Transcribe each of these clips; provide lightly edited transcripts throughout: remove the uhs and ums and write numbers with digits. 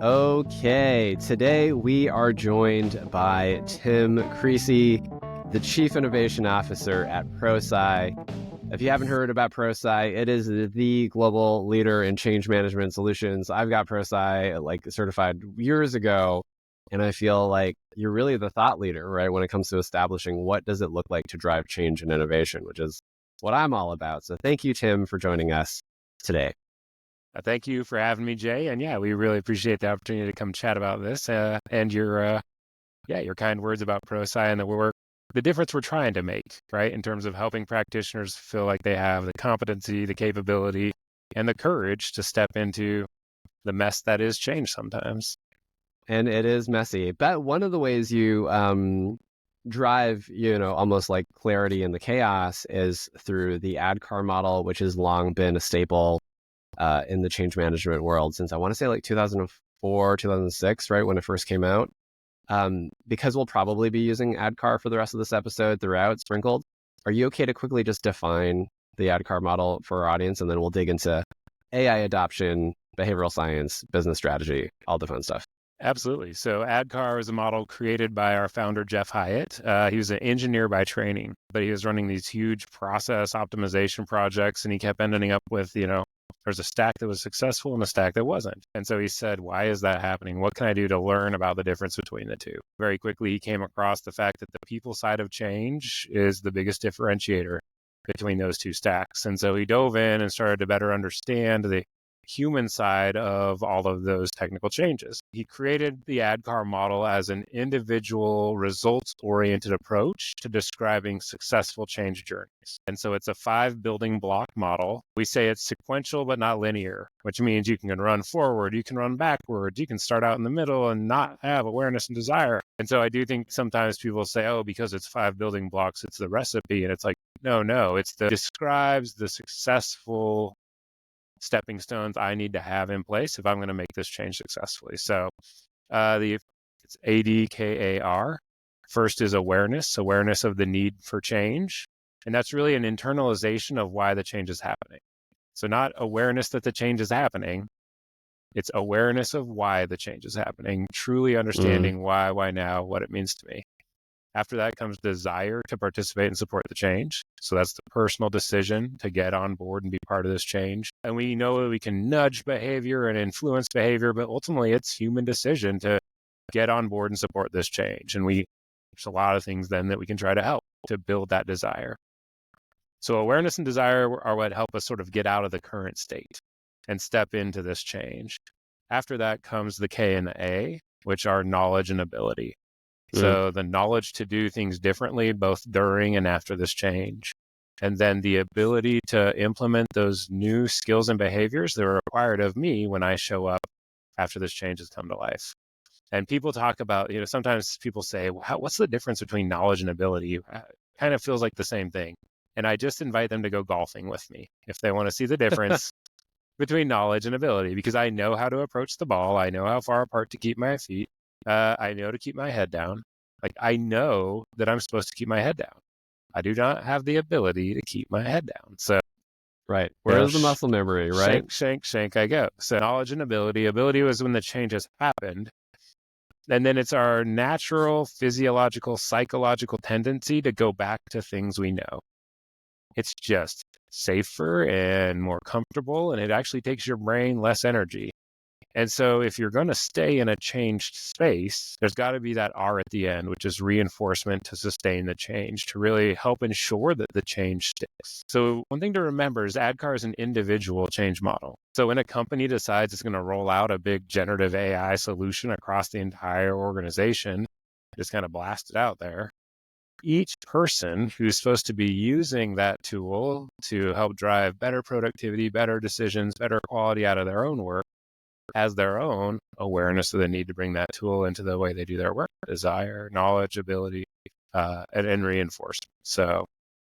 Okay, today we are joined by Tim Creasey, the Chief Innovation Officer at Prosci. If you haven't heard about Prosci, it is the global leader in change management solutions. I've got Prosci certified years ago, and I feel like you're really the thought leader, right, when it comes to establishing what does it look like to drive change and innovation, which is what I'm all about. So thank you, Tim, for joining us today. Thank you for having me, Jay. And yeah, we really appreciate the opportunity to come chat about this and your kind words about Prosci and the difference we're trying to make, right? In terms of helping practitioners feel like they have the competency, the capability, and the courage to step into the mess that is change sometimes. And it is messy. But one of the ways you drive, almost like clarity in the chaos is through the ADKAR model, which has long been a staple in the change management world since I want to say like 2004, 2006, right, when it first came out. Because we'll probably be using ADKAR for the rest of this episode throughout, sprinkled. Are you okay to quickly just define the ADKAR model for our audience, and then we'll dig into AI adoption, behavioral science, business strategy, all the fun stuff? Absolutely. So ADKAR is a model created by our founder, Jeff Hyatt. He was an engineer by training, but he was running these huge process optimization projects, and he kept ending up with, there's a stack that was successful and a stack that wasn't. And so he said, why is that happening? What can I do to learn about the difference between the two? Very quickly, he came across the fact that the people side of change is the biggest differentiator between those two stacks. And so he dove in and started to better understand the human side of all of those technical changes. He created the ADKAR model as an individual results-oriented approach to describing successful change journeys. And so it's a 5 building block model. We say it's sequential but not linear, which means you can run forward, you can run backwards, you can start out in the middle and not have awareness and desire. And so I do think sometimes people say, oh, because it's 5 building blocks, it's the recipe. And it's like, no, describes the successful stepping stones I need to have in place if I'm going to make this change successfully. So it's ADKAR. First is awareness of the need for change. And that's really an internalization of why the change is happening. So not awareness that the change is happening, it's awareness of why the change is happening, truly understanding why now, what it means to me. After that comes desire to participate and support the change. So that's the personal decision to get on board and be part of this change. And we know that we can nudge behavior and influence behavior, but ultimately it's human decision to get on board and support this change. And there's a lot of things then that we can try to help to build that desire. So awareness and desire are what help us sort of get out of the current state and step into this change. After that comes the K and the A, which are knowledge and ability. So the knowledge to do things differently, both during and after this change. And then the ability to implement those new skills and behaviors that are required of me when I show up after this change has come to life. And people talk about, sometimes people say, what's the difference between knowledge and ability? It kind of feels like the same thing. And I just invite them to go golfing with me if they want to see the difference between knowledge and ability, because I know how to approach the ball. I know how far apart to keep my feet. I know to keep my head down. Like, I know that I'm supposed to keep my head down. I do not have the ability to keep my head down. So, right. Where's the muscle memory, right? Shank, I go. So knowledge and ability. Ability was when the change has happened. And then it's our natural, physiological, psychological tendency to go back to things we know. It's just safer and more comfortable, and it actually takes your brain less energy. And so if you're going to stay in a changed space, there's got to be that R at the end, which is reinforcement to sustain the change, to really help ensure that the change sticks. So one thing to remember is ADKAR is an individual change model. So when a company decides it's going to roll out a big generative AI solution across the entire organization, just kind of blast it out there, each person who's supposed to be using that tool to help drive better productivity, better decisions, better quality out of their own work, has their own awareness of the need to bring that tool into the way they do their work, desire, knowledge, ability, and reinforcement. So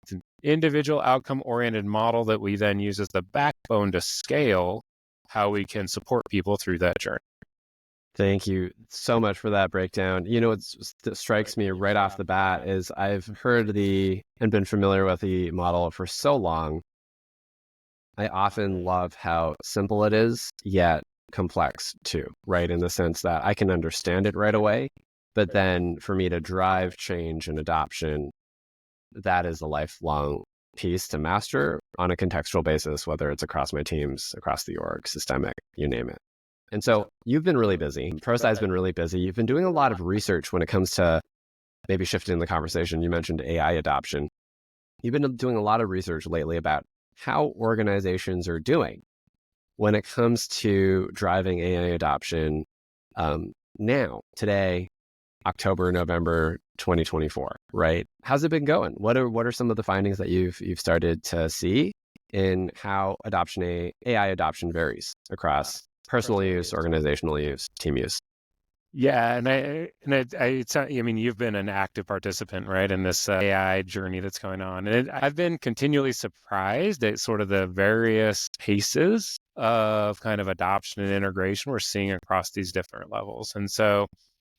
it's an individual outcome-oriented model that we then use as the backbone to scale how we can support people through that journey. Thank you so much for that breakdown. What strikes me right off the bat is I've heard and been familiar with the model for so long. I often love how simple it is, yet complex too, right? In the sense that I can understand it right away, but then for me to drive change and adoption, that is a lifelong piece to master on a contextual basis, whether it's across my teams, across the org, systemic, you name it. And so you've been really busy. Prosci has been really busy. You've been doing a lot of research when it comes to maybe shifting the conversation. You mentioned AI adoption. You've been doing a lot of research lately about how organizations are doing when it comes to driving AI adoption now, today, October, November 2024, right? How's it been going? What are some of the findings that you've started to see in how AI adoption varies across personal use, organizational use, team use? Yeah, I mean, you've been an active participant, right, in this AI journey that's going on, and I've been continually surprised at sort of the various paces of kind of adoption and integration we're seeing across these different levels. And so,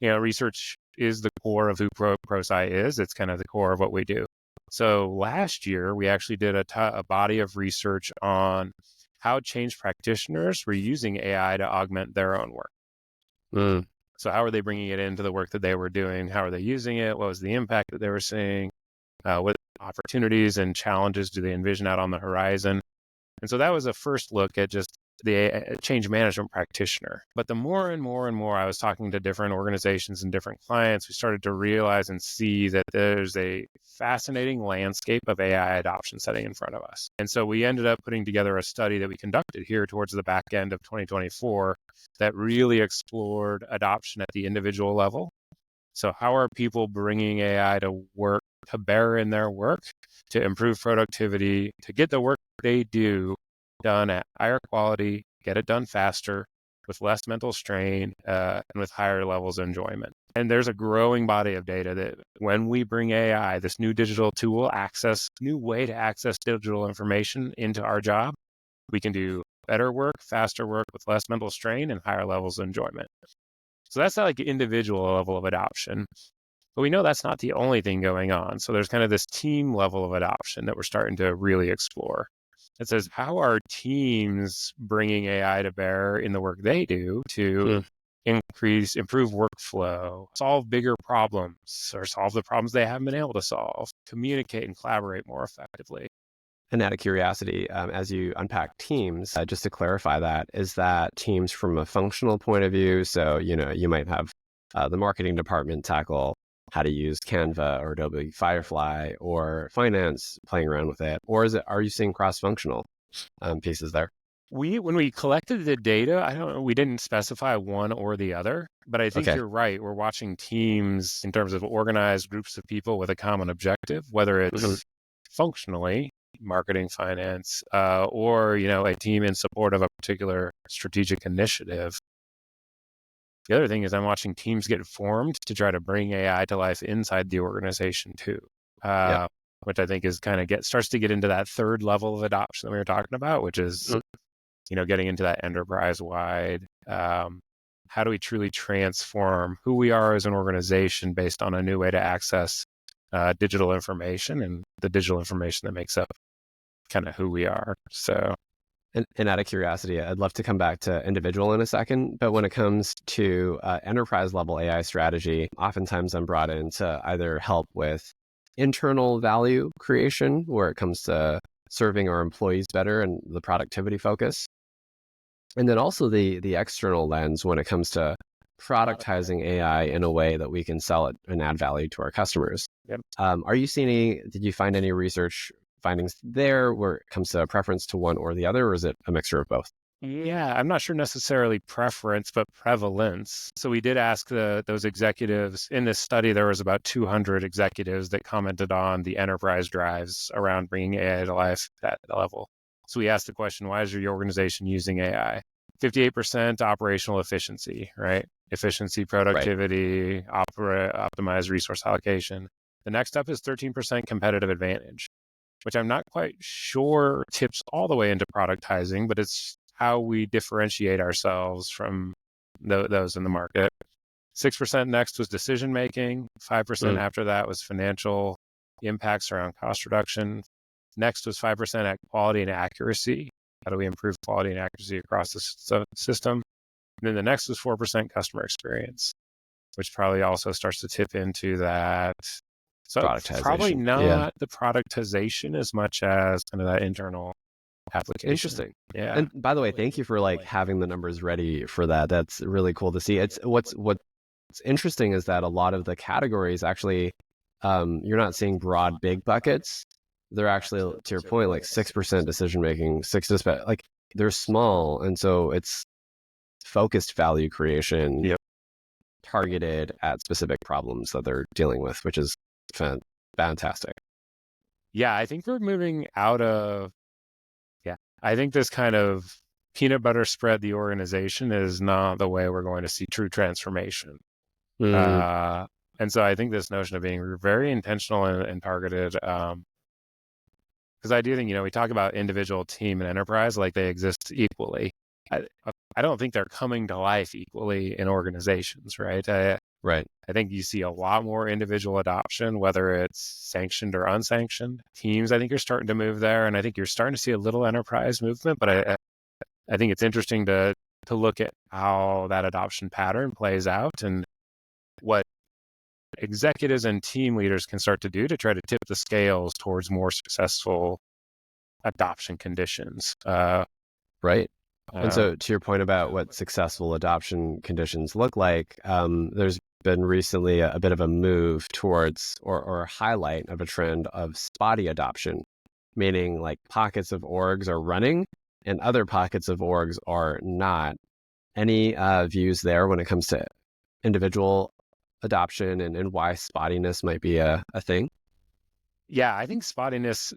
research is the core of who Prosci is. It's kind of the core of what we do. So last year, we actually did a body of research on how change practitioners were using AI to augment their own work. Mm. So how are they bringing it into the work that they were doing? How are they using it? What was the impact that they were seeing? What opportunities and challenges do they envision out on the horizon? And so that was a first look at just the change management practitioner. But the more and more and more I was talking to different organizations and different clients, we started to realize and see that there's a fascinating landscape of AI adoption sitting in front of us. And so we ended up putting together a study that we conducted here towards the back end of 2024 that really explored adoption at the individual level. So how are people bringing AI to bear in their work, to improve productivity, to get the work they do done at higher quality, get it done faster, with less mental strain, and with higher levels of enjoyment. And there's a growing body of data that when we bring AI, this new digital tool, new way to access digital information into our job, we can do better work, faster work with less mental strain and higher levels of enjoyment. So that's not like an individual level of adoption. But we know that's not the only thing going on. So there's kind of this team level of adoption that we're starting to really explore. It says, how are teams bringing AI to bear in the work they do to improve workflow, solve bigger problems, or solve the problems they haven't been able to solve, communicate and collaborate more effectively? And out of curiosity, as you unpack teams, just to clarify that, is that teams from a functional point of view? So, you might have the marketing department tackle how to use Canva or Adobe Firefly, or finance playing around with it? Or are you seeing cross-functional pieces there? When we collected the data, I don't know, we didn't specify one or the other, but I think Okay. you're right. We're watching teams in terms of organized groups of people with a common objective, whether it's functionally marketing, finance, or, a team in support of a particular strategic initiative. The other thing is I'm watching teams get formed to try to bring AI to life inside the organization too, Yeah. which I think is kind of starts to get into that third level of adoption that we were talking about, which is, getting into that enterprise-wide. How do we truly transform who we are as an organization based on a new way to access digital information and the digital information that makes up kind of who we are? So. And out of curiosity, I'd love to come back to individual in a second, but when it comes to enterprise level AI strategy, oftentimes I'm brought in to either help with internal value creation, where it comes to serving our employees better and the productivity focus, and then also the external lens when it comes to productizing AI in a way that we can sell it and add value to our customers. Yep. Did you find any research findings there where it comes to a preference to one or the other, or is it a mixture of both? Yeah, I'm not sure necessarily preference, but prevalence. So we did ask those executives in this study. There was about 200 executives that commented on the enterprise drives around bringing AI to life at that level. So we asked the question, why is your organization using AI? 58% operational efficiency, right? Efficiency, productivity, optimize resource allocation. The next up is 13% competitive advantage, which I'm not quite sure tips all the way into productizing, but it's how we differentiate ourselves from those in the market. 6% next was decision-making. 5% after that was financial impacts around cost reduction. Next was 5% at quality and accuracy. How do we improve quality and accuracy across the system? And then the next was 4% customer experience, which probably also starts to tip into that. So probably Productization. not the productization as much as kind of that internal application. Interesting. Yeah. And by the way, thank you for like having the numbers ready for that. That's really cool to see. It's what's interesting is that a lot of the categories actually, you're not seeing broad big buckets. They're actually, to your point, like 6% decision making, like they're small, and so it's focused value creation, Yep. targeted at specific problems that they're dealing with, which is fantastic. Yeah, I think we're moving out of. Yeah, I think this kind of peanut butter spread the organization is not the way we're going to see true transformation. And so I think this notion of being very intentional and targeted, because I do think, we talk about individual, team, and enterprise like they exist equally. I don't think they're coming to life equally in organizations, right? Right. I think you see a lot more individual adoption, whether it's sanctioned or unsanctioned. Teams, I think you're starting to move there, and I think you're starting to see a little enterprise movement, but I think it's interesting to look at how that adoption pattern plays out and what executives and team leaders can start to do to try to tip the scales towards more successful adoption conditions. Right. And so to your point about what successful adoption conditions look like, there's been recently a bit of a move towards or a highlight of a trend of spotty adoption, meaning like pockets of orgs are running and other pockets of orgs are not. Any views there when it comes to individual adoption and why spottiness might be a thing? Yeah, I think spottiness,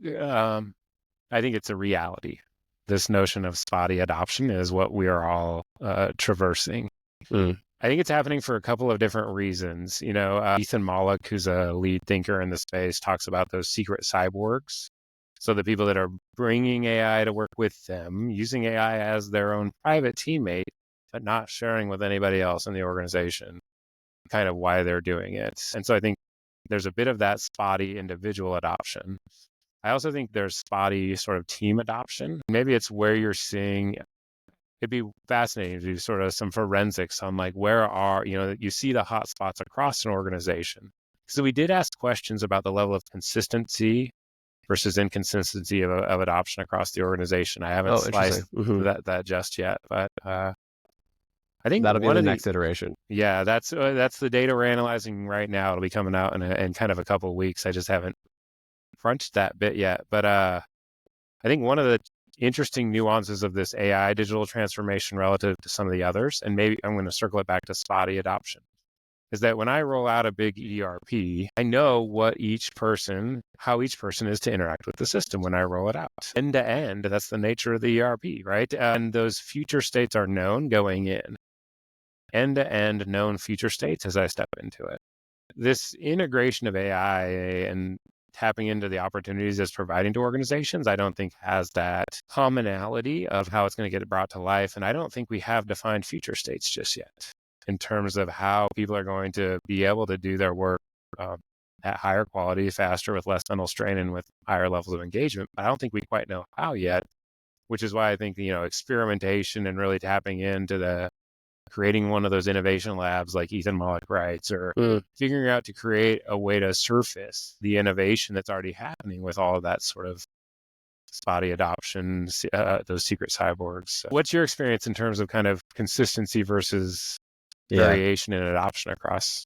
I think it's a reality. This notion of spotty adoption is what we are all traversing. I think it's happening for a couple of different reasons. Ethan Mollick, who's a lead thinker in the space, talks about those secret cyborgs. So the people that are bringing AI to work with them, using AI as their own private teammate, but not sharing with anybody else in the organization, kind of why they're doing it. And so I think there's a bit of that spotty individual adoption. I also think there's spotty sort of team adoption. Maybe it's where you're seeing, it'd be fascinating to do sort of some forensics on like where are, you see the hot spots across an organization. So we did ask questions about the level of consistency versus inconsistency of adoption across the organization. I haven't sliced that just yet, but I think that'll be the next iteration. Yeah, that's the data we're analyzing right now. It'll be coming out in kind of a couple of weeks. I just haven't crunched that bit yet, but I think one of the interesting nuances of this AI digital transformation relative to some of the others, and maybe I'm going to circle it back to spotty adoption, is that when I roll out a big ERP, I know how each person is to interact with the system when I roll it out. End to end, that's the nature of the ERP, right? And those future states are known going in. End to end known future states as I step into it. This integration of AI and tapping into the opportunities it's providing to organizations, I don't think has that commonality of how it's going to get brought to life. And I don't think we have defined future states just yet in terms of how people are going to be able to do their work at higher quality, faster, with less mental strain and with higher levels of engagement. But I don't think we quite know how yet, which is why I think, experimentation and really tapping into creating one of those innovation labs like Ethan Mollick writes, or figuring out to create a way to surface the innovation that's already happening with all of that sort of spotty adoption, those secret cyborgs. So what's your experience in terms of kind of consistency versus variation in adoption across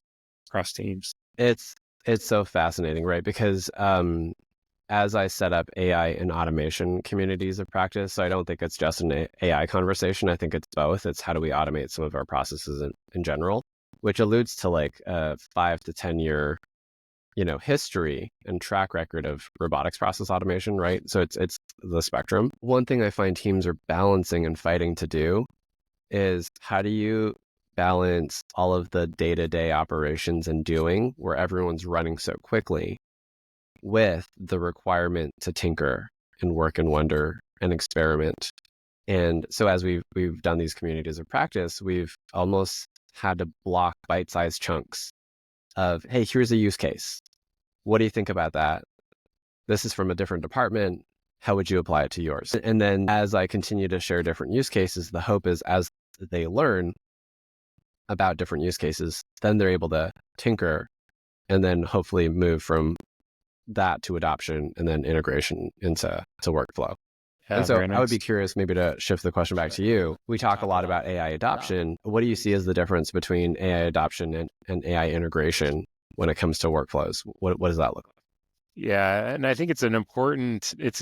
teams? It's so fascinating, right? Because as I set up AI and automation communities of practice, so I don't think it's just an AI conversation. I think it's both. It's how do we automate some of our processes in general, which alludes to like a 5 to 10 year, history and track record of robotics process automation, right? So it's the spectrum. One thing I find teams are balancing and fighting to do is how do you balance all of the day-to-day operations and doing where everyone's running so quickly with the requirement to tinker and work and wonder and experiment. And so as we've done these communities of practice, we've almost had to block bite-sized chunks of, hey, here's a use case. What do you think about that? This is from a different department. How would you apply it to yours? And then as I continue to share different use cases, the hope is as they learn, about different use cases, then they're able to tinker and then hopefully move from that to adoption and then integration into workflow. Yeah, And so very I would be nice. curious, maybe to shift the question back to you. We talk a lot about AI adoption. What do you see as the difference between AI adoption and AI integration when it comes to workflows? What does that look like? Yeah, and I think it's it's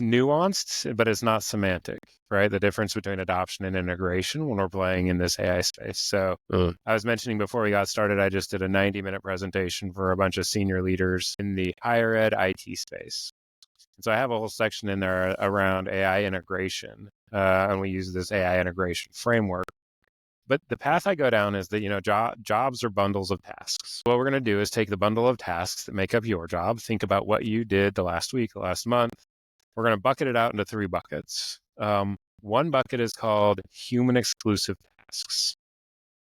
nuanced, but it's not semantic, right? The difference between adoption and integration when we're playing in this AI space. So I was mentioning before we got started, I just did a 90-minute presentation for a bunch of senior leaders in the higher ed IT space. And so I have a whole section in there around AI integration, and we use this AI integration framework. But the path I go down is that, jobs are bundles of tasks. What we're going to do is take the bundle of tasks that make up your job, think about what you did the last week, the last month. We're going to bucket it out into 3 buckets. One bucket is called human exclusive tasks.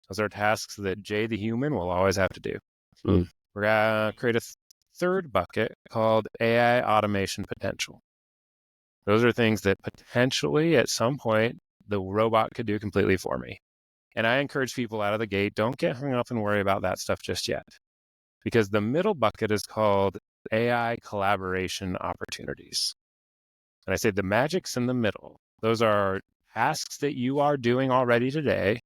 Those are tasks that Jay the human will always have to do. We're going to create a third bucket called AI automation potential. Those are things that potentially at some point the robot could do completely for me. And I encourage people out of the gate, don't get hung up and worry about that stuff just yet. Because the middle bucket is called AI collaboration opportunities. And I say the magic's in the middle. Those are tasks that you are doing already today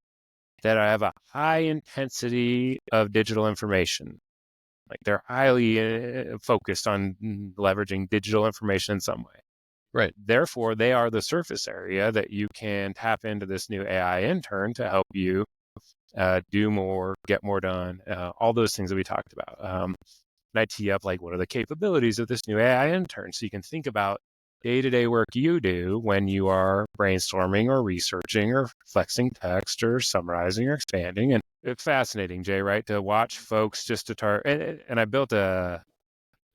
that have a high intensity of digital information. Like they're highly focused on leveraging digital information in some way. Right. Therefore, they are the surface area that you can tap into this new AI intern to help you do more, get more done, all those things that we talked about. And I tee up like, what are the capabilities of this new AI intern? So you can think about day-to-day work you do when you are brainstorming or researching or flexing text or summarizing or expanding. And it's fascinating, Jay, right? To watch folks just to target. And I built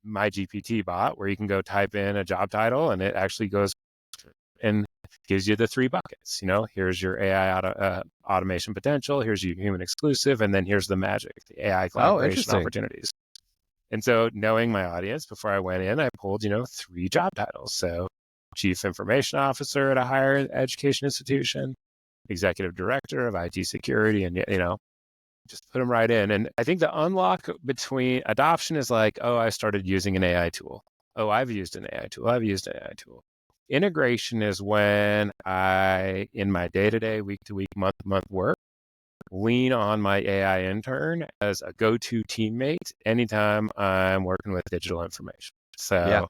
my GPT bot where you can go type in a job title and it actually goes and gives you the 3 buckets. Here's your AI automation potential, here's your human exclusive, and then here's the magic, the AI Oh, collaboration interesting. opportunities. And so knowing my audience, before I went in, I pulled, 3 job titles. So chief information officer at a higher education institution, executive director of IT security, and, just put them right in. And I think the unlock between adoption is like, oh, I started using an AI tool. Oh, I've used an AI tool. I've used an AI tool. Integration is when I, in my day-to-day, week-to-week, month-to-month work, lean on my AI intern as a go-to teammate anytime I'm working with digital information. So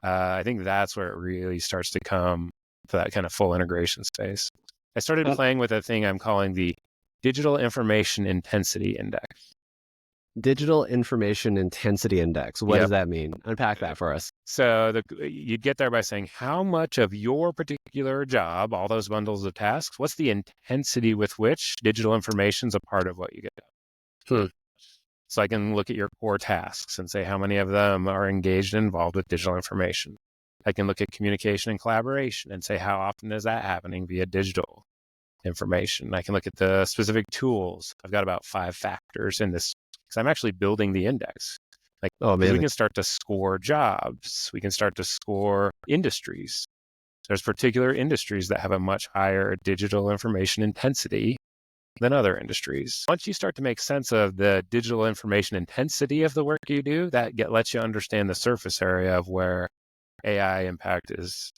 I think that's where it really starts to come to that kind of full integration space. I started playing with a thing I'm calling the Digital Information Intensity Index. Digital Information Intensity Index. What does that mean? Unpack that for us. So you'd get there by saying, how much of your particular job, all those bundles of tasks, what's the intensity with which digital information is a part of what you get done? So I can look at your core tasks and say how many of them are engaged and involved with digital information. I can look at communication and collaboration and say how often is that happening via digital information. I can look at the specific tools. I've got about 5 factors in this because I'm actually building the index. We can start to score jobs. We can start to score industries. There's particular industries that have a much higher digital information intensity than other industries. Once you start to make sense of the digital information intensity of the work you do, that lets you understand the surface area of where AI impact is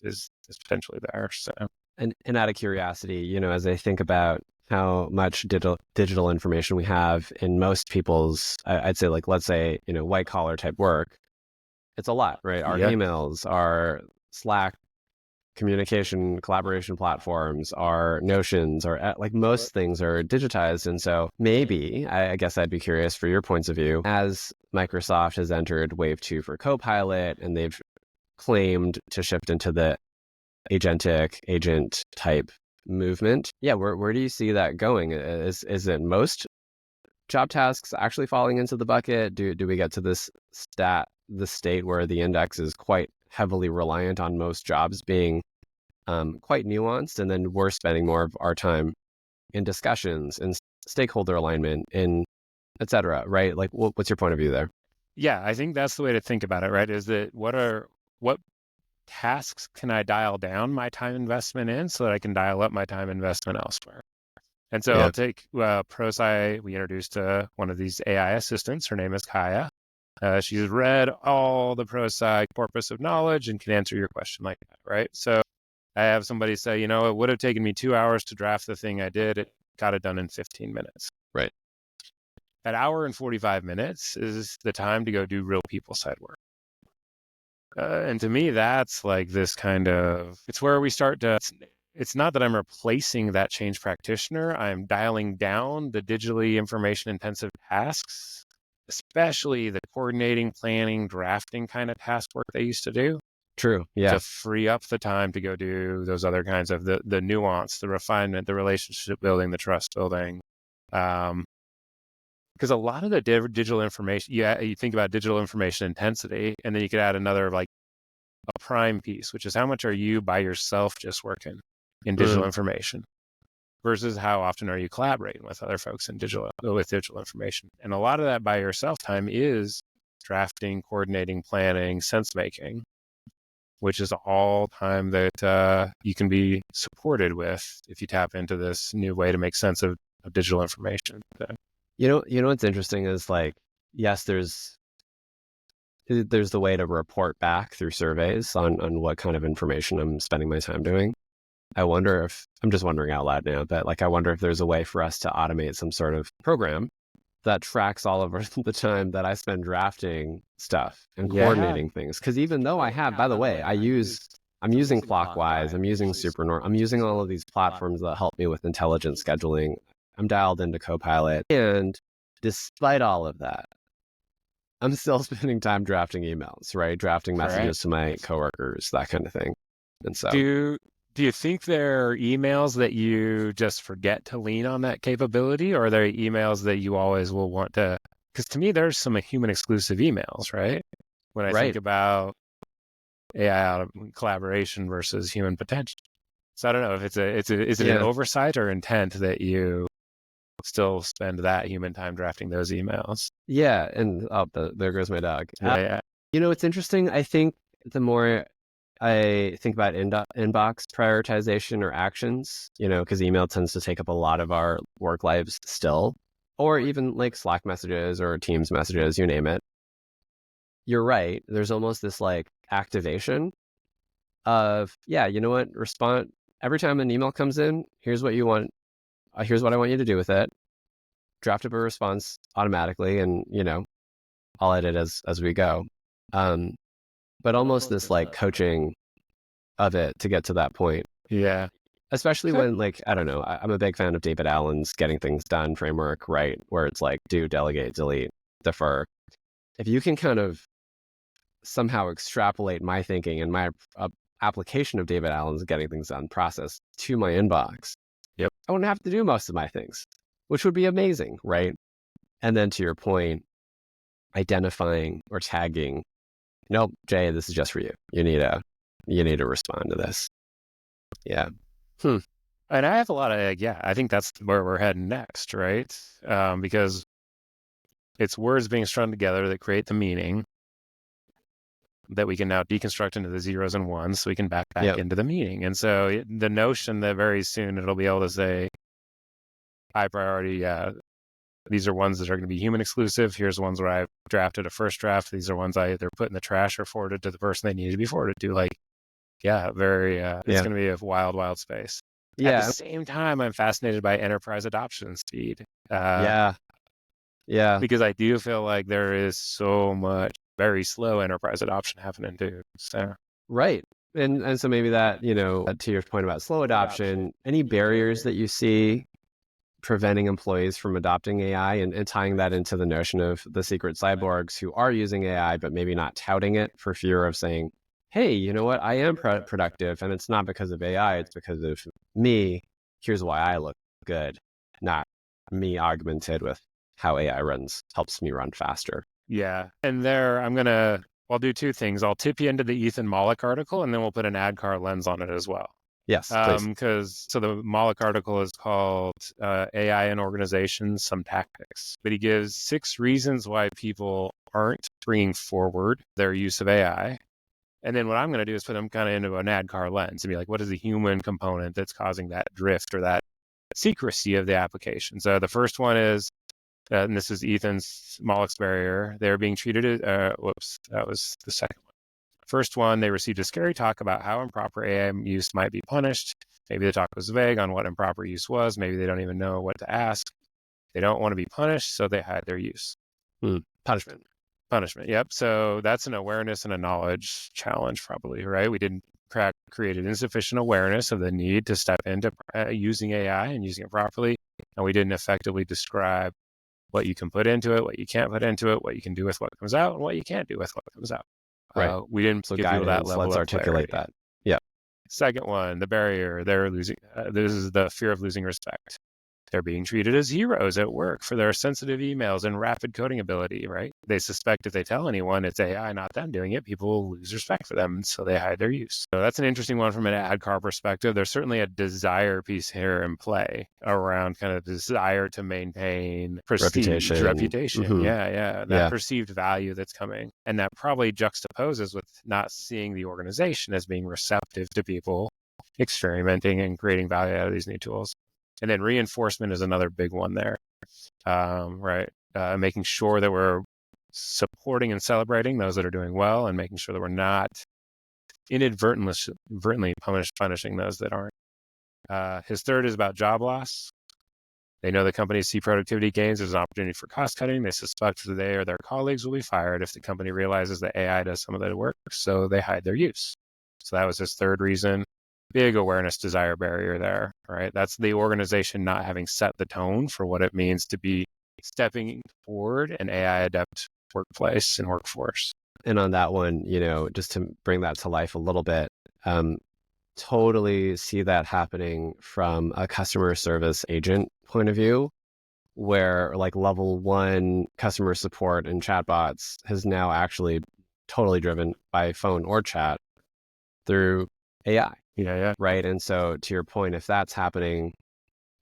potentially there. So. And out of curiosity, as I think about how much digital information we have in most people's, I'd say let's say, white collar type work, it's a lot, right? Our emails, our Slack communication collaboration platforms, our Notions, our most things are digitized. And so maybe, I guess I'd be curious for your points of view, as Microsoft has entered wave 2 for Copilot and they've claimed to shift into the agentic agent type movement. Yeah, where do you see that going? Is it most job tasks actually falling into the bucket? Do we get to this state where the index is quite heavily reliant on most jobs being quite nuanced, and then we're spending more of our time in discussions and stakeholder alignment and et cetera, right? What's your point of view there? Yeah, I think that's the way to think about it, right? Is that what tasks can I dial down my time investment in so that I can dial up my time investment elsewhere? And so I'll take Prosci. We introduced one of these AI assistants. Her name is Kaya. She's read all the Prosci corpus of knowledge and can answer your question like that, right? So I have somebody say, it would have taken me 2 hours to draft the thing I did. It got it done in 15 minutes. Right. That hour and 45 minutes is the time to go do real people side work. And to me, that's like this kind of, it's where we start to, it's not that I'm replacing that change practitioner. I'm dialing down the digitally information intensive tasks, especially the coordinating, planning, drafting kind of task work they used to do. True. Yeah. To free up the time to go do those other kinds of the nuance, the refinement, the relationship building, the trust building. Because a lot of the digital information, you think about digital information intensity, and then you could add another like a prime piece, which is how much are you by yourself just working in digital information versus how often are you collaborating with other folks in digital information. And a lot of that by yourself time is drafting, coordinating, planning, sense making, which is all time that you can be supported with if you tap into this new way to make sense of digital information. So. What's interesting is like, yes, there's the way to report back through surveys on what kind of information I'm spending my time doing. I wonder if, I'm just wondering out loud now, but like, I wonder if there's a way for us to automate some sort of program that tracks all of the time that I spend drafting stuff and coordinating things. Because even though I have, by the way, I'm using Clockwise, I'm using Supernorm, I'm using all of these platforms that help me with intelligent scheduling. I'm dialed into Copilot. And despite all of that, I'm still spending time drafting emails, right? Drafting messages to my coworkers, that kind of thing. And so do you think there are emails that you just forget to lean on that capability, or are there emails that you always will want to? Because to me, there's some human exclusive emails, right? When I think about AI collaboration versus human potential. So I don't know if is it an oversight or intent that you still spend that human time drafting those emails? Yeah, and there goes my dog. Yeah. It's interesting. I think the more I think about inbox prioritization or actions, because email tends to take up a lot of our work lives still, or even like Slack messages or Teams messages, you name it. You're right. There's almost this like activation of, respond every time an email comes in. Here's what you want. Here's what I want you to do with it. Draft up a response automatically, and I'll edit as we go. But almost this like coaching of it to get to that point. Yeah. Especially when like, I don't know, I'm a big fan of David Allen's getting things done framework, right? Where it's like do, delegate, delete, defer. If you can kind of somehow extrapolate my thinking and my application of David Allen's getting things done process to my inbox, I wouldn't have to do most of my things, which would be amazing, right? And then to your point, identifying or tagging, nope, Jay, this is just for you. You need to respond to this. Yeah. And I have a lot of, I think that's where we're heading next, right? Because it's words being strung together that create the meaning that we can now deconstruct into the zeros and ones so we can back into the meaning. And so the notion that very soon it'll be able to say, high priority, these are ones that are going to be human exclusive. Here's ones where I've drafted a first draft. These are ones I either put in the trash or forwarded to the person they needed to be forwarded to. Like, it's going to be a wild, wild space. At the same time, I'm fascinated by enterprise adoption speed. Because I do feel like there is so much very slow enterprise adoption happening too. So. Right. And so maybe that, to your point about slow adoption, any barriers that you see preventing employees from adopting AI and tying that into the notion of the secret cyborgs who are using AI, but maybe not touting it for fear of saying, hey, you know what? I am productive, and it's not because of AI, it's because of me. Here's why I look good, not me augmented with how AI helps me run faster. Yeah. And I'll do two things. I'll tip you into the Ethan Mollick article, and then we'll put an ADKAR lens on it as well. Yes, please. Because the Mollick article is called AI in Organizations, Some Tactics. But he gives 6 reasons why people aren't bringing forward their use of AI. And then what I'm going to do is put them kind of into an ADKAR lens and be like, what is the human component that's causing that drift or that secrecy of the application. So the first one is, and this is Ethan's Moloch's barrier. They're being treated as, that was the second one. First one, they received a scary talk about how improper AI use might be punished. Maybe the talk was vague on what improper use was. Maybe they don't even know what to ask. They don't want to be punished, so they hide their use. Punishment. Yep. So that's an awareness and a knowledge challenge, probably, right? We didn't create an insufficient awareness of the need to step into using AI and using it properly. And we didn't effectively describe what you can put into it, what you can't put into it, what you can do with what comes out, and what you can't do with what comes out. Right. We didn't give people that level let's of articulate clarity. that. Yeah. Second one, the barrier. They're losing. This is the fear of losing respect. They're being treated as heroes at work for their sensitive emails and rapid coding ability, right? They suspect if they tell anyone it's AI, not them doing it, people will lose respect for them, so they hide their use. So that's an interesting one from an ADKAR perspective. There's certainly a desire piece here in play around kind of desire to maintain prestige, reputation. Mm-hmm. That perceived value that's coming. And that probably juxtaposes with not seeing the organization as being receptive to people experimenting and creating value out of these new tools. And then reinforcement is another big one there, right? Making sure that we're supporting and celebrating those that are doing well, and making sure that we're not inadvertently punishing those that aren't. His third is about job loss. They know the companies see productivity gains as an opportunity for cost cutting. They suspect that they or their colleagues will be fired if the company realizes that AI does some of the work, so they hide their use. So that was his third reason. Big awareness desire barrier there, right? That's the organization not having set the tone for what it means to be stepping forward an AI adept workplace and workforce. And on that one, just to bring that to life a little bit, totally see that happening from a customer service agent point of view, where like level 1 customer support and chatbots has now actually totally driven by phone or chat through AI. Yeah. Right. And so to your point, if that's happening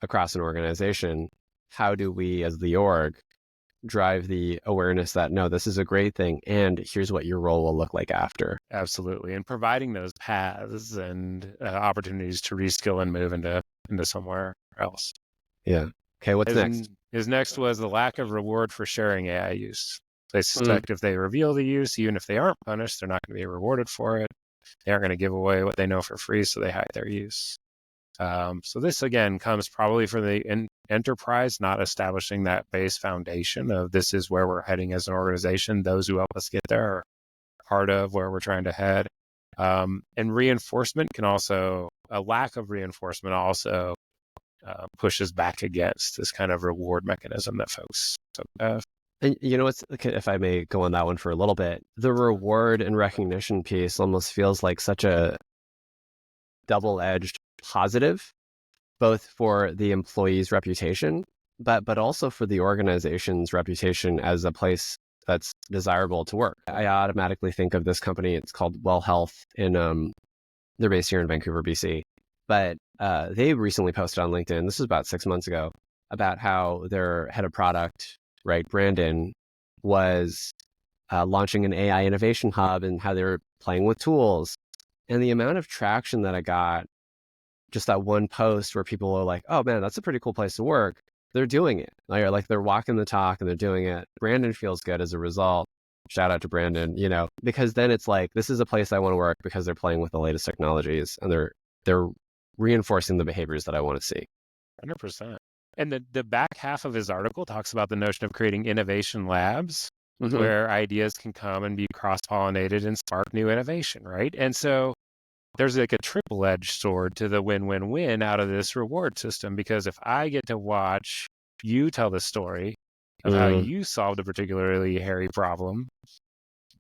across an organization, how do we as the org drive the awareness that, no, this is a great thing, and here's what your role will look like after? Absolutely. And providing those paths and opportunities to reskill and move into somewhere else. Yeah. Okay, what's next? His next was the lack of reward for sharing AI use. They suspect if they reveal the use, even if they aren't punished, they're not going to be rewarded for it. They aren't going to give away what they know for free, so they hide their use. So this, again, comes probably from the enterprise not establishing that base foundation of this is where we're heading as an organization. Those who help us get there are part of where we're trying to head. And reinforcement can also, a lack of reinforcement also pushes back against this kind of reward mechanism that folks have. And what's, if I may go on that one for a little bit, the reward and recognition piece almost feels like such a double-edged positive, both for the employee's reputation, but also for the organization's reputation as a place that's desirable to work. I automatically think of this company. It's called Well Health, they're based here in Vancouver, BC. But they recently posted on LinkedIn, this was about 6 months ago, about how their head of product, right, Brandon, was launching an AI innovation hub and how they were playing with tools. And the amount of traction that I got, just that one post where people are like, oh man, that's a pretty cool place to work. They're doing it. Like they're walking the talk and they're doing it. Brandon feels good as a result. Shout out to Brandon, because then it's like, this is a place I want to work because they're playing with the latest technologies and they're reinforcing the behaviors that I want to see. 100%. And the back half of his article talks about the notion of creating innovation labs where ideas can come and be cross-pollinated and spark new innovation, right? And so there's like a triple-edged sword to the win-win-win out of this reward system, because if I get to watch you tell the story of how you solved a particularly hairy problem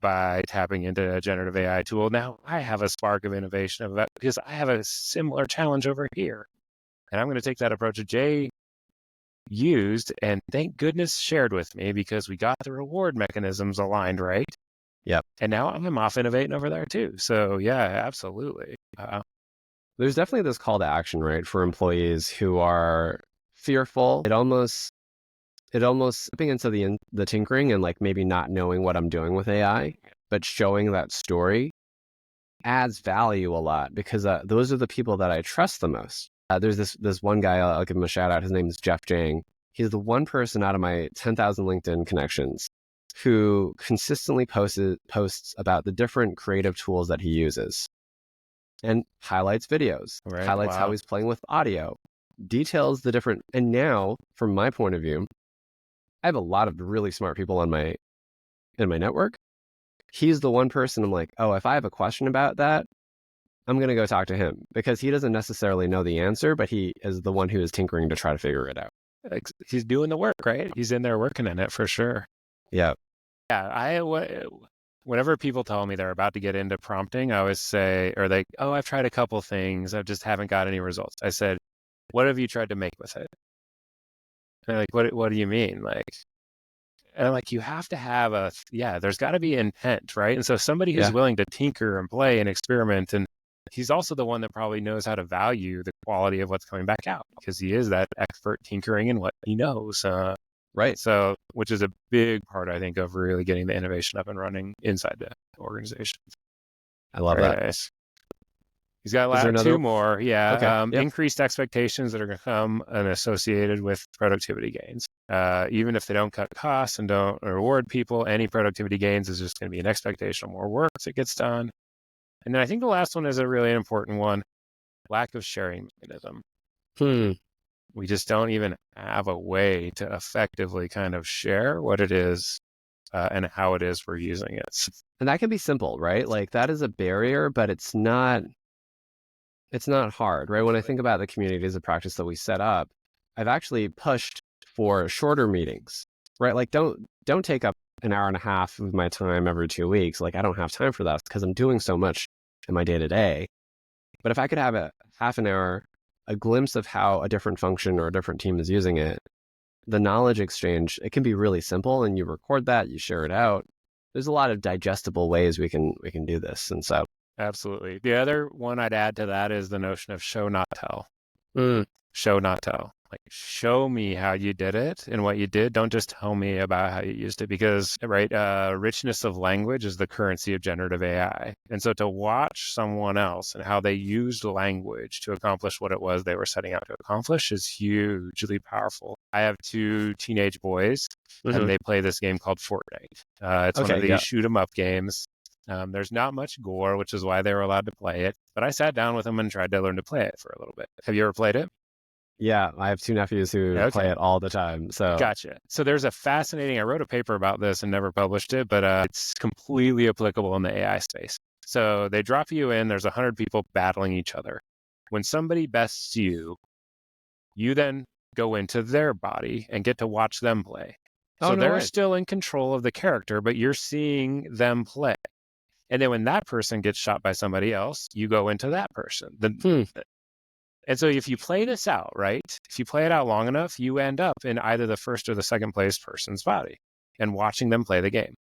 by tapping into a generative AI tool, now I have a spark of innovation of that because I have a similar challenge over here. And I'm going to take that approach that Jay used and thank goodness shared with me, because we got the reward mechanisms aligned, right? Yep. And now I'm off innovating over there too. So yeah, absolutely. There's definitely this call to action, right, for employees who are fearful. It almost slipping into the tinkering and like maybe not knowing what I'm doing with AI, but showing that story adds value a lot, because those are the people that I trust the most. There's this one guy, I'll give him a shout out. His name is Jeff Jang. He's the one person out of my 10,000 LinkedIn connections who consistently posts about the different creative tools that he uses and highlights videos, Right. highlights how he's playing with audio, details the different. And now, from my point of view, I have a lot of really smart people in my network. He's the one person I'm like, oh, if I have a question about that, I'm going to go talk to him, because he doesn't necessarily know the answer, but he is the one who is tinkering to try to figure it out. He's doing the work, right? He's in there working in it for sure. Yeah. Yeah. Whenever people tell me they're about to get into prompting, I always say, or they, oh, I've tried a couple things, I just haven't got any results. I said, what have you tried to make with it? And they're like, what do you mean? Like, and I'm like, you have to have there's got to be intent, right? And so somebody who's willing to tinker and play and experiment, and he's also the one that probably knows how to value the quality of what's coming back out, because he is that expert tinkering in what he knows. Right. So, which is a big part, I think, of really getting the innovation up and running inside the organization. I love that. Nice. He's got two more. Yeah. Okay. Increased expectations that are going to come and associated with productivity gains. Even if they don't cut costs and don't reward people, any productivity gains is just going to be an expectation of more work that gets done. And then I think the last one is a really important one: lack of sharing mechanism. We just don't even have a way to effectively kind of share what it is and how it is we're using it. And that can be simple, right? Like, that is a barrier, but it's not hard, right? When I think about the communities of practice that we set up, I've actually pushed for shorter meetings, right? Like, don't take up an hour and a half of my time every 2 weeks. Like, I don't have time for that because I'm doing so much in my day to day. But if I could have a half an hour, a glimpse of how a different function or a different team is using it, the knowledge exchange, it can be really simple, and you record that, you share it out. There's a lot of digestible ways we can do this. And so, absolutely. The other one I'd add to that is the notion of show, not tell. Show, not tell. Like, show me how you did it and what you did. Don't just tell me about how you used it, because, right, richness of language is the currency of generative AI. And so to watch someone else and how they used language to accomplish what it was they were setting out to accomplish is hugely powerful. I have 2 teenage boys, and they play this game called Fortnite. It's one of these shoot 'em up games. There's not much gore, which is why they were allowed to play it. But I sat down with them and tried to learn to play it for a little bit. Have you ever played it? Yeah, I have 2 nephews who play it all the time. So gotcha. So there's a fascinating, I wrote a paper about this and never published it, but it's completely applicable in the AI space. So they drop you in, there's 100 people battling each other. When somebody bests you, you then go into their body and get to watch them play. So they're still in control of the character, but you're seeing them play. And then when that person gets shot by somebody else, you go into that person. And so if you play this out, right, if you play it out long enough, you end up in either the first or the second place person's body and watching them play the game.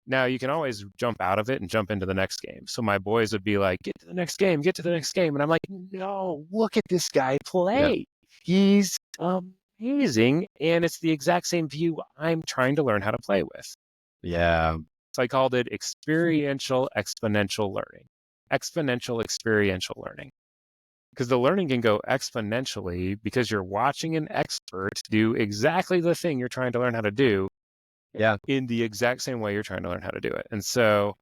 Now, you can always jump out of it and jump into the next game. So my boys would be like, get to the next game, get to the next game. And I'm like, no, look at this guy play. He's amazing. And it's the exact same view I'm trying to learn how to play with. Yeah. So I called it experiential exponential learning. Exponential experiential learning. Because the learning can go exponentially because you're watching an expert do exactly the thing you're trying to learn how to do in the exact same way you're trying to learn how to do it. And so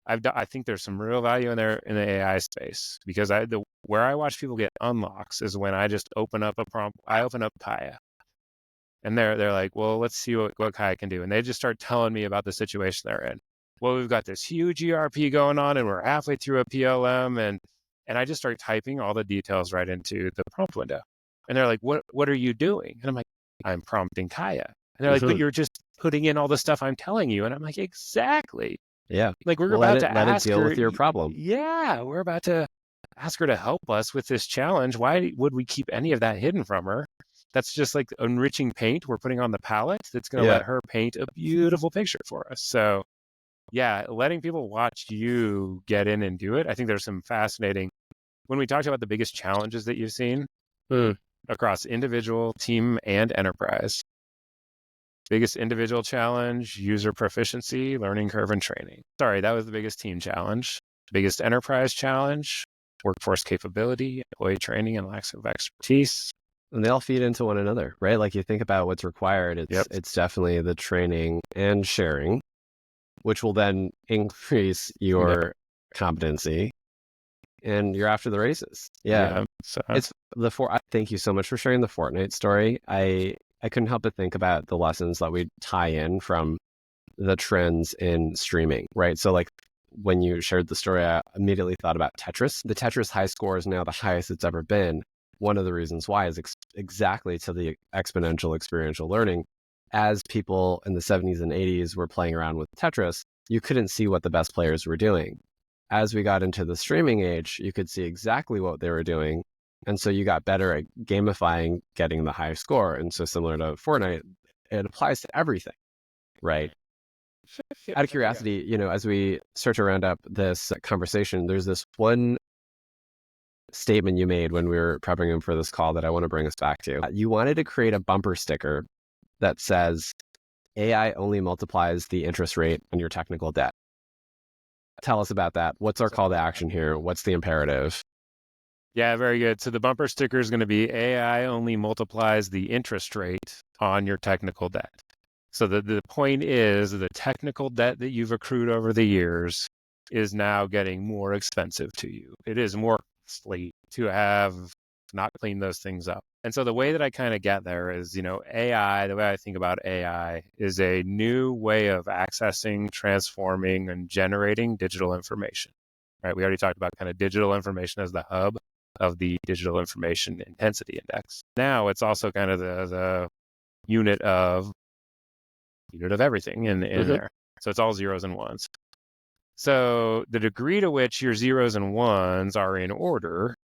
I think there's some real value in there in the AI space, because where I watch people get unlocks is when I just open up a prompt. I open up Kaya. And they're like, well, let's see what Kaya can do. And they just start telling me about the situation they're in. Well, we've got this huge ERP going on and we're halfway through a PLM, and I just start typing all the details right into the prompt window. And they're like, what are you doing? And I'm like, I'm prompting Kaya. And they're like, but you're just putting in all the stuff I'm telling you. And I'm like, exactly. Yeah. Like, we're about to let it deal with your problem. Yeah. We're about to ask her to help us with this challenge. Why would we keep any of that hidden from her? That's just like enriching paint we're putting on the palette that's going to let her paint a beautiful picture for us. So yeah, letting people watch you get in and do it. I think there's some fascinating, when we talked about the biggest challenges that you've seen across individual, team, and enterprise. Biggest individual challenge, user proficiency, learning curve, and training. Sorry, that was the biggest team challenge. Biggest enterprise challenge, workforce capability, employee training, and lack of expertise. And they all feed into one another, right? Like you think about what's required, it's definitely the training and sharing, which will then increase your competency, and you're after the races. Yeah. So It's thank you so much for sharing the Fortnite story. I couldn't help but think about the lessons that we tie in from the trends in streaming, right? So like when you shared the story, I immediately thought about Tetris. The Tetris high score is now the highest it's ever been. One of the reasons why is exactly to the exponential experiential learning. As people in the 70s and 80s were playing around with Tetris, you couldn't see what the best players were doing. As we got into the streaming age, you could see exactly what they were doing. And so you got better at gamifying getting the high score. And so similar to Fortnite, it applies to everything, right? Out of curiosity, as we start to round up this conversation, there's this one statement you made when we were prepping him for this call that I want to bring us back to. You wanted to create a bumper sticker that says, AI only multiplies the interest rate on your technical debt. Tell us about that. What's our call to action here? What's the imperative? Yeah, very good. So the bumper sticker is going to be AI only multiplies the interest rate on your technical debt. So the point is the technical debt that you've accrued over the years is now getting more expensive to you. It is more costly to have not cleaned those things up. And so the way that I kind of get there is, AI, the way I think about AI is a new way of accessing, transforming, and generating digital information, right? We already talked about kind of digital information as the hub of the digital information intensity index. Now it's also kind of the unit of everything in there. So it's all zeros and ones. So the degree to which your zeros and ones are in order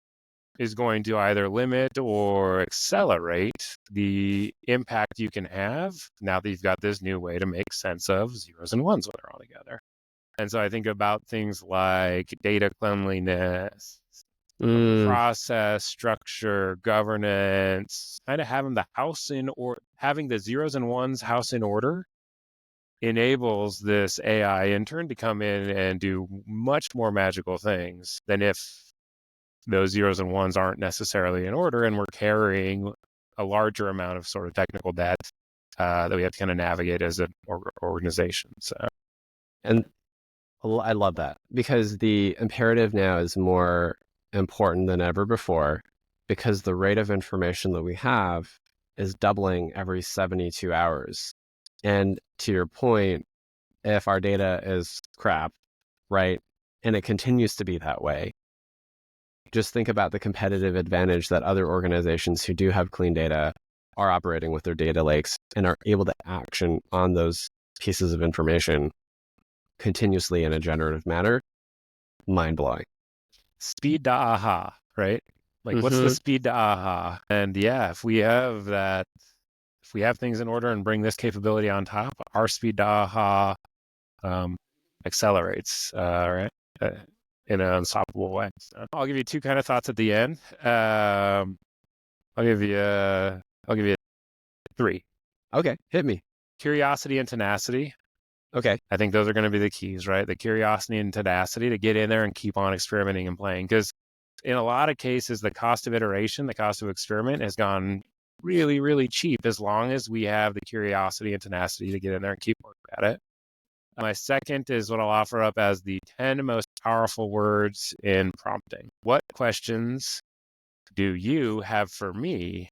is going to either limit or accelerate the impact you can have now that you've got this new way to make sense of zeros and ones when they're all together. And so I think about things like data cleanliness, process, structure, governance, kind of having the house in or having the zeros and ones house in order enables this AI intern to come in and do much more magical things than if those zeros and ones aren't necessarily in order and we're carrying a larger amount of sort of technical debt that we have to kind of navigate as an organization. And I love that because the imperative now is more important than ever before because the rate of information that we have is doubling every 72 hours. And to your point, if our data is crap, right, and it continues to be that way, just think about the competitive advantage that other organizations who do have clean data are operating with their data lakes and are able to action on those pieces of information continuously in a generative manner. Mind-blowing. Speed to aha, right? Like what's the speed to aha? And yeah, if we have things in order and bring this capability on top, our speed to aha accelerates, right? In an unstoppable way. So I'll give you two kind of thoughts at the end. I'll give you three. Okay, hit me. Curiosity and tenacity. Okay. I think those are going to be the keys, right? The curiosity and tenacity to get in there and keep on experimenting and playing. Because in a lot of cases, the cost of iteration, the cost of experiment has gone really, really cheap as long as we have the curiosity and tenacity to get in there and keep working at it. My second is what I'll offer up as the 10 most powerful words in prompting. What questions do you have for me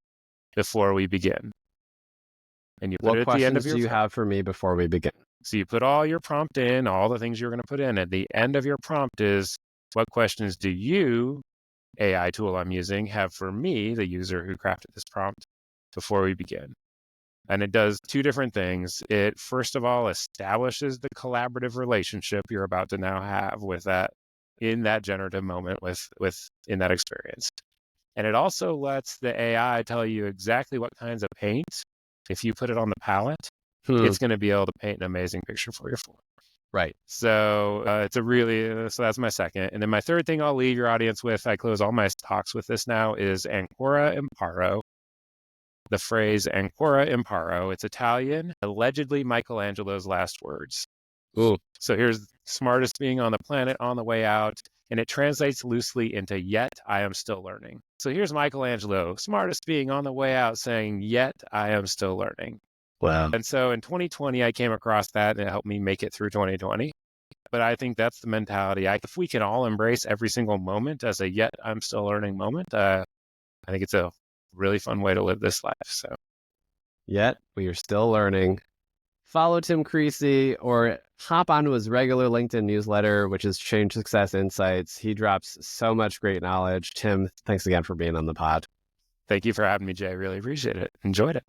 before we begin? And you put it at the end of your questions do you have for me before we begin? So you put all your prompt in, all the things you're going to put in. At the end of your prompt is, what questions do you, AI tool I'm using, have for me, the user who crafted this prompt, before we begin? And it does two different things. It, first of all, establishes the collaborative relationship you're about to now have with that, in that generative moment in that experience. And it also lets the AI tell you exactly what kinds of paint, if you put it on the palette, it's going to be able to paint an amazing picture for you. Right. So so that's my second. And then my third thing I'll leave your audience with, I close all my talks with this now, is ancora imparo. The phrase ancora imparo, it's Italian, allegedly Michelangelo's last words. Ooh. So here's smartest being on the planet on the way out. And it translates loosely into yet I am still learning. So here's Michelangelo, smartest being on the way out saying, yet I am still learning. Wow. And so in 2020, I came across that and it helped me make it through 2020. But I think that's the mentality. If we can all embrace every single moment as a yet I'm still learning moment, I think it's a really fun way to live this life. So Yet we are still learning. Follow Tim Creasey or hop onto his regular LinkedIn newsletter, which is Change Success Insights. He drops so much great knowledge. Tim, thanks again for being on the pod. thank you for having me, Jay. Really appreciate it. Enjoyed it.